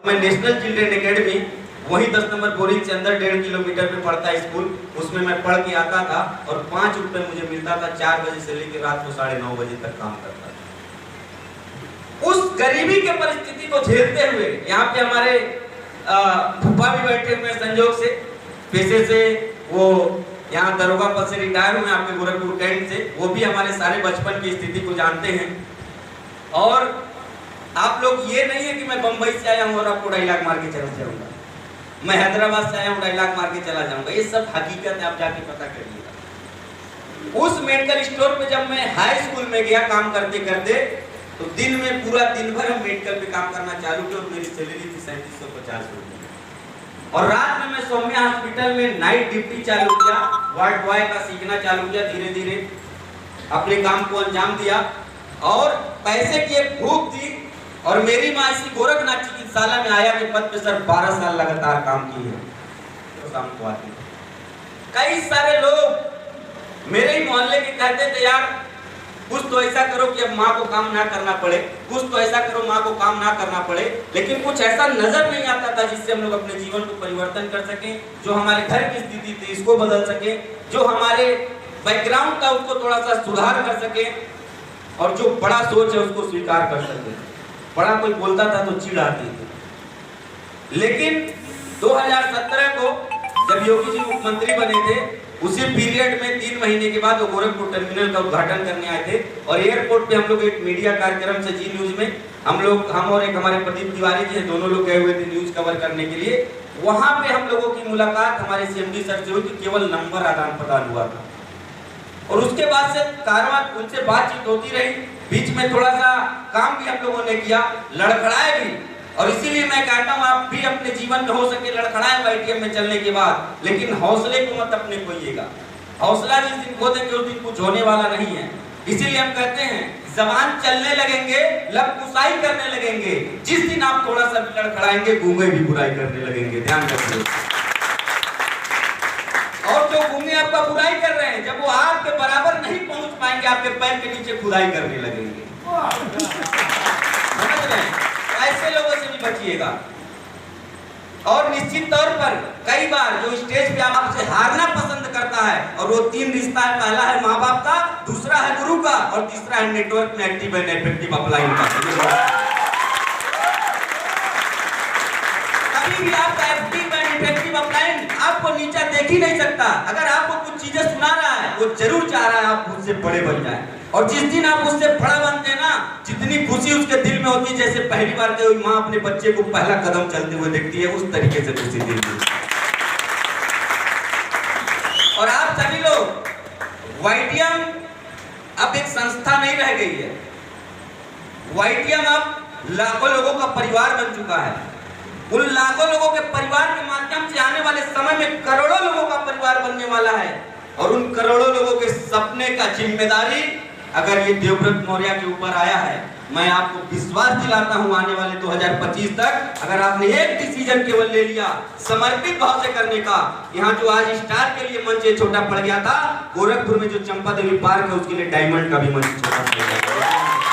मैं national children academy वही 10 number boring से अंदर 1.5 किलोमीटर में पड़ता है स्कूल, उसमें मैं पढ़ के आता था और 5 रुपए मुझे मिलता था। 4 बजे से लेकर रात को 9:30 बजे तक काम करता था। उस गरीबी के परिस्थिति को झेलते हुए यहाँ पे हमारे फूफा भी बैठे हुए हैं संजोग से, पेशे से वो यहाँ दरोगा पद से रिटायर हुए आपके गोरखपुर कैंट से, वो भी हमारे सारे बचपन की स्थिति को जानते हैं। और आप लोग ये नहीं है कि मैं बंबई से आया हूँ और आपको डायलॉग मार के चला जाऊंगा, मैं हैदराबाद से आया हूँ डायलॉग मार के चला जाऊंगा, ये सब हकीकत है, आप जाके पता करिएगा। उस मेडिकल स्टोर पे जब मैं हाई स्कूल में गया काम करते करते, तो दिन में पूरा दिन भर हम मेडिकल पे काम करना चालू किया और मेरी सैलरी थी 3750 रुपये। और रात में मैं सौम्या हॉस्पिटल में नाइट ड्यूटी चालू किया, वार्ड बॉय का सीखना चालू किया, धीरे धीरे अपने काम को अंजाम दिया। और पैसे की एक भूख थी और मेरी माँ इसी गोरखनाथ चिकित्सालय में आया के पद पे सर 12 साल लगातार काम किए हैं। तो शाम को आती कई सारे लोग मेरे ही मोहल्ले के कहते थे यार कुछ तो ऐसा करो कि अब माँ को काम ना करना पड़े, कुछ तो ऐसा करो माँ को काम ना करना पड़े, लेकिन कुछ ऐसा नजर नहीं आता था जिससे हम लोग अपने जीवन को परिवर्तन कर सकें, जो हमारे घर की स्थिति थी इसको बदल सके, जो हमारे बैकग्राउंड था उसको थोड़ा सा सुधार कर सके और जो बड़ा सोच है उसको स्वीकार कर सके। बड़ा कोई बोलता था तो चिढ़ आती थी। लेकिन 2017 को जब योगी जी मुख्यमंत्री बने थे, उसी पीरियड में 3 महीने के बाद वो गोरखपुर टर्मिनल का उद्घाटन करने आए थे और एयरपोर्ट पे हम लोग एक मीडिया कार्यक्रम से जी न्यूज में हम और एक हमारे प्रदीप तिवारी जी हैं, दोनों लोग गए हुए थे न्यूज कवर करने के लिए। वहां पे हम लोगों की मुलाकात हमारे सीएमडी सर से हुई थी, केवल नंबर आदान प्रदान हुआ था और उसके बाद से कारवां उनसे बातचीत होती रही। बीच में थोड़ा सा काम भी हम लोगों ने किया, लड़खड़ाए भी, और इसीलिए मैं कहता हूँ आप भी अपने जीवन में हो सके लड़खड़ाए आईटीएम में चलने के बाद, लेकिन हौसले को मत अपने खोइएगा। हौसला जिस दिन खो देंगे उस दिन कुछ होने वाला नहीं है। इसीलिए हम कहते हैं जबान चलने लगेंगे, लब कुसाई करने लगेंगे, जिस दिन आप थोड़ा सा भी लड़खड़ाएंगे गूंगे भी बुराई करने लगेंगे। ध्यान रखिए। और जो गूंगे आपका बुराई कर रहे हैं, जब वो आपके बराबर नहीं पहुंच पाएंगे आपके पैर के नीचे खुदाई करने लगेंगे। समझ रहे हैं? ऐसे लोगों से भी बचिएगा। और निश्चित तौर पर कई बार जो स्टेज पे आपसे हारना पसंद करता है, और वो 3 रिश्ता है, पहला है माँ बाप का, दूसरा है गुरु का और तीसरा है नेटवर्क में एक्टिव एंड इफेक्टिव अपलाइन का। कभी भी आपका एक्टिव एंड इफेक्टिव अपलाइन आपको नीचा देख ही नहीं सकता। अगर आपको कुछ चीजें सुना रहा है, वो जरूर चाह रहा है आप उससे बड़े बन जाए, और जिस दिन आप उससे बड़ा बनते हैं ना, जितनी खुशी उसके दिल में होती है, जैसे पहली बार कोई माँ अपने बच्चे को पहला कदम चलते हुए देखती है, उस तरीके से खुशी दिल में। और आप सभी लोग, वाईटीएम अब एक संस्था नहीं रह गई है, वाईटीएम अब लाखों लोगों का परिवार बन चुका है। उन लाखों लोगों के परिवार के माध्यम से आने वाले समय में करोड़ों लोगों का परिवार बनने वाला है, और उन करोड़ों लोगों के सपने का जिम्मेदारी अगर ये देवव्रत मौर्य के ऊपर आया है, मैं आपको विश्वास दिलाता हूं आने वाले 2025 तक अगर आपने एक डिसीजन केवल ले लिया समर्पित भाव से करने का, यहाँ जो आज स्टार के लिए मंच छोटा पड़ गया था, गोरखपुर में जो चंपा देवी पार्क है उसके लिए डायमंड का भी मंच छोटा पड़ गया।